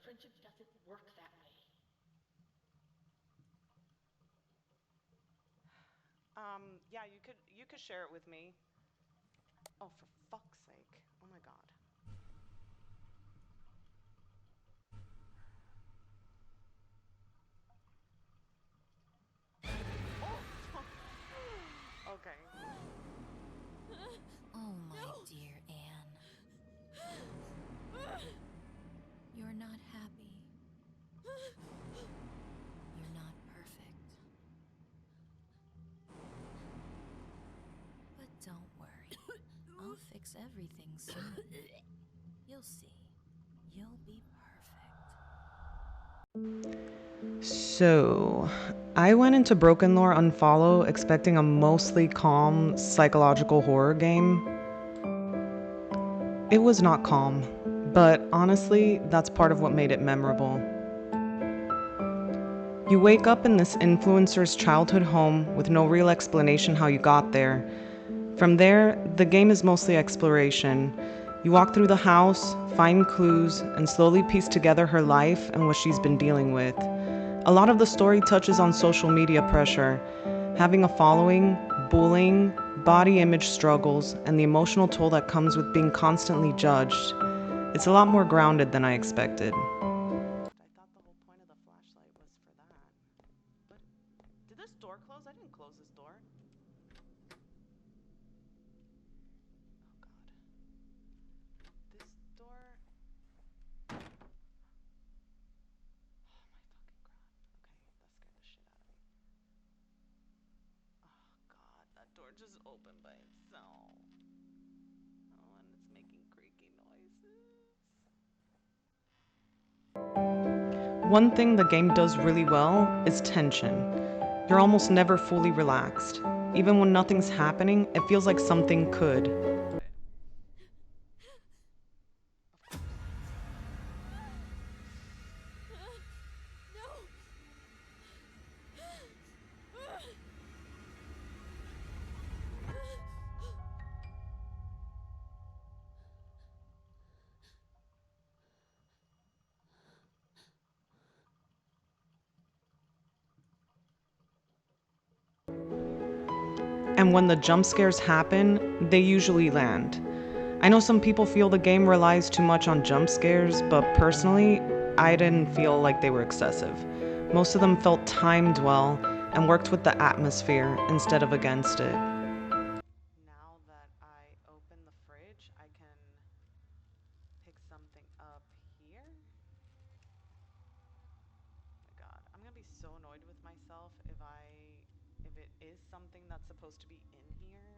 friendship doesn't work that way. Yeah, you could share it with me. Oh, for fuck's sake. Oh my god. Oh. Okay. Oh, my dear Anne. You're not happy. You're not perfect. But don't worry. I'll fix everything soon. You'll see. You'll be perfect. So, I went into Brokenlore Unfollow expecting a mostly calm psychological horror game. It was not calm, but honestly, that's part of what made it memorable. You wake up in this influencer's childhood home with no real explanation how you got there. From there, the game is mostly exploration. You walk through the house, find clues, and slowly piece together her life and what she's been dealing with. A lot of the story touches on social media pressure, having a following, bullying, body image struggles, and the emotional toll that comes with being constantly judged. It's a lot more grounded than I expected. I thought the whole point of the flashlight was for that. But did this door close? I didn't close this door. Oh god. This door. Oh my fucking god. Okay, that scared the shit out of me. Oh god, that door just opened by itself. Oh, and it's making creaky noises. One thing the game does really well is tension. You're almost never fully relaxed. Even when nothing's happening, it feels like something could. And when the jump scares happen, they usually land. I know some people feel the game relies too much on jump scares, but personally, I didn't feel like they were excessive. Most of them felt timed well and worked with the atmosphere instead of against it. Now that I open the fridge, I can pick something up here. Oh my god, I'm gonna be so annoyed with myself if it is something that's supposed to be in here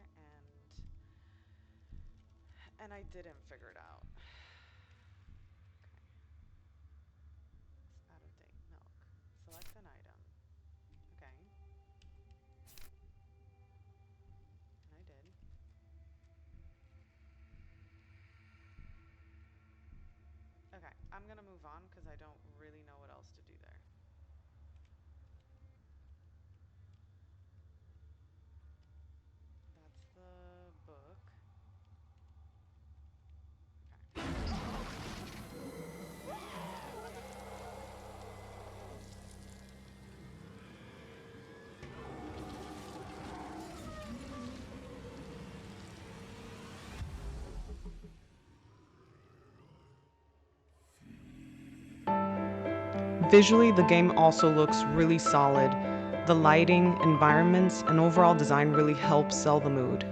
and I didn't figure it out. Okay. It's out of date milk. Select an item. Okay. And I did. Okay, I'm gonna move on because I don't really know what else to do there. That's the book. Visually, the game also looks really solid. The lighting, environments, and overall design really help sell the mood.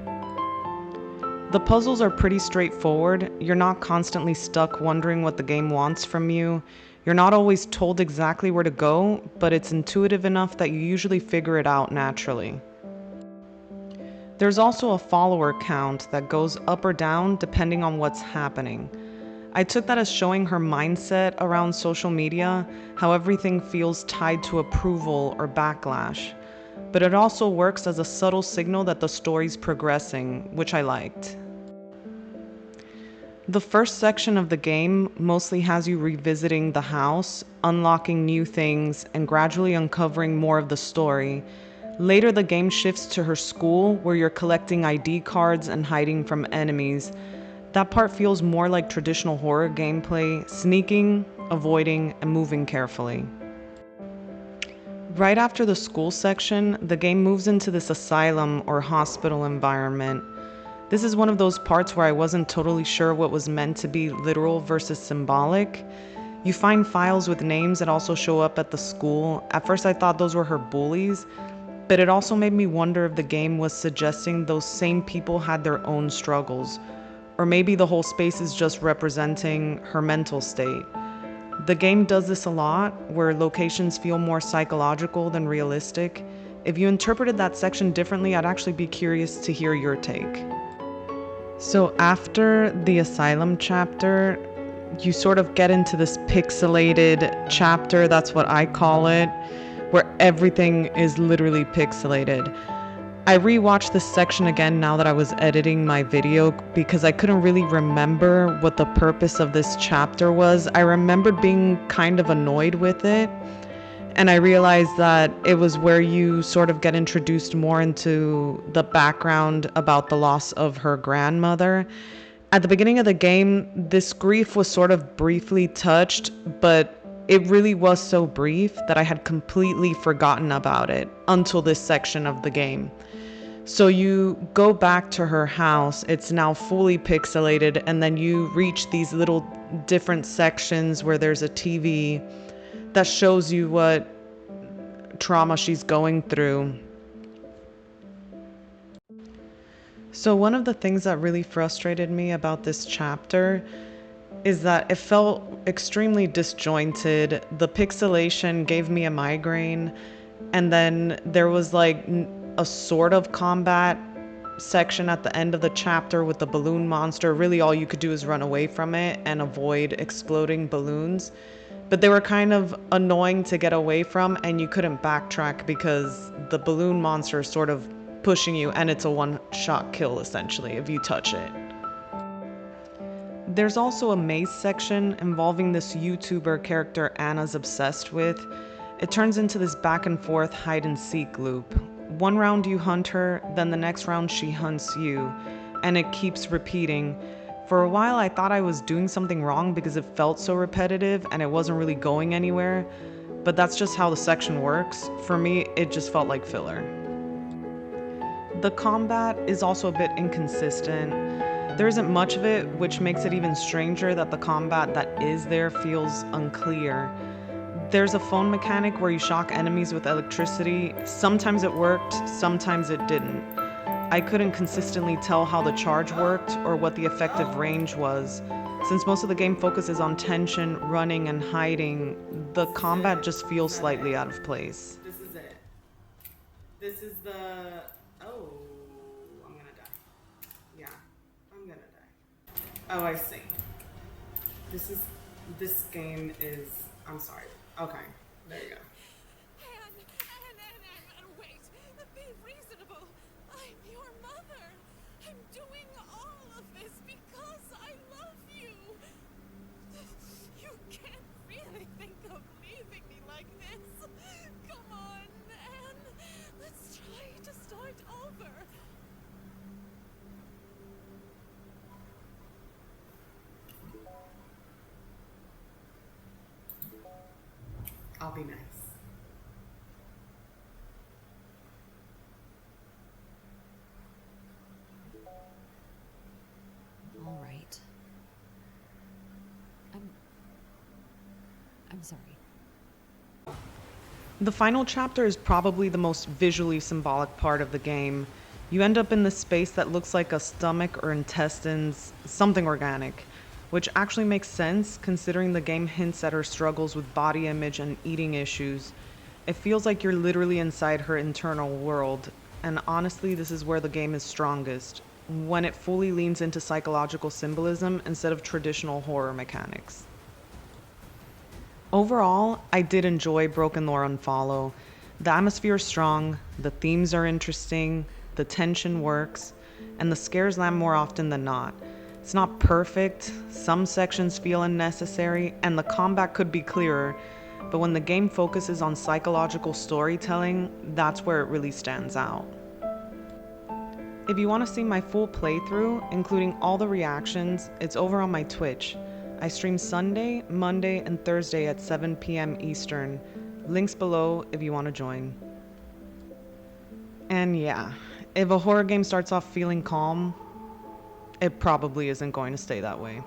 The puzzles are pretty straightforward. You're not constantly stuck wondering what the game wants from you. You're not always told exactly where to go, but it's intuitive enough that you usually figure it out naturally. There's also a follower count that goes up or down depending on what's happening. I took that as showing her mindset around social media, how everything feels tied to approval or backlash. But it also works as a subtle signal that the story's progressing, which I liked. The first section of the game mostly has you revisiting the house, unlocking new things, and gradually uncovering more of the story. Later, the game shifts to her school, where you're collecting ID cards and hiding from enemies. That part feels more like traditional horror gameplay, sneaking, avoiding, and moving carefully. Right after the school section, the game moves into this asylum or hospital environment. This is one of those parts where I wasn't totally sure what was meant to be literal versus symbolic. You find files with names that also show up at the school. At first I thought those were her bullies, but it also made me wonder if the game was suggesting those same people had their own struggles, or maybe the whole space is just representing her mental state. The game does this a lot, where locations feel more psychological than realistic. If you interpreted that section differently, I'd actually be curious to hear your take. So after the asylum chapter, you sort of get into this pixelated chapter, that's what I call it, where everything is literally pixelated. I rewatched this section again now that I was editing my video because I couldn't really remember what the purpose of this chapter was. I remembered being kind of annoyed with it, and I realized that it was where you sort of get introduced more into the background about the loss of her grandmother. At the beginning of the game, this grief was sort of briefly touched, but it really was so brief that I had completely forgotten about it until this section of the game. So you go back to her house, it's now fully pixelated, and then you reach these little different sections where there's a TV that shows you what trauma she's going through. So one of the things that really frustrated me about this chapter is that it felt extremely disjointed. The pixelation gave me a migraine, and then there was like a sort of combat section at the end of the chapter with the balloon monster. Really all you could do is run away from it and avoid exploding balloons. But they were kind of annoying to get away from, and you couldn't backtrack because the balloon monster is sort of pushing you, and it's a one-shot kill essentially if you touch it. There's also a maze section involving this YouTuber character Anna's obsessed with. It turns into this back and forth hide and seek loop. One round you hunt her, then the next round she hunts you, and it keeps repeating. For a while I thought I was doing something wrong because it felt so repetitive and it wasn't really going anywhere, but that's just how the section works. For me, it just felt like filler. The combat is also a bit inconsistent. There isn't much of it, which makes it even stranger that the combat that is there feels unclear. There's a phone mechanic where you shock enemies with electricity. Sometimes it worked, sometimes it didn't. I couldn't consistently tell how the charge worked or what the effective range was. Since most of the game focuses on tension, running, and hiding, the combat just feels slightly out of place. This is it. This is the... Oh, I'm gonna die. Yeah, I'm gonna die. Oh, I see. This game is... I'm sorry. Okay, there you go. Anne, wait. Be reasonable. I'm your mother. I'm doing all of this because I love you. You can't really think of leaving me like this. Come on, Anne. Let's try to start over. I'll be nice. All right. I'm sorry. The final chapter is probably the most visually symbolic part of the game. You end up in this space that looks like a stomach or intestines, something organic, which actually makes sense considering the game hints at her struggles with body image and eating issues. It feels like you're literally inside her internal world, and honestly, this is where the game is strongest, when it fully leans into psychological symbolism instead of traditional horror mechanics. Overall, I did enjoy Brokenlore Unfollow. The atmosphere is strong, the themes are interesting, the tension works, and the scares land more often than not. It's not perfect, some sections feel unnecessary, and the combat could be clearer, but when the game focuses on psychological storytelling, that's where it really stands out. If you want to see my full playthrough, including all the reactions, it's over on my Twitch. I stream Sunday, Monday, and Thursday at 7 p.m. Eastern. Links below if you want to join. And yeah, if a horror game starts off feeling calm, it probably isn't going to stay that way.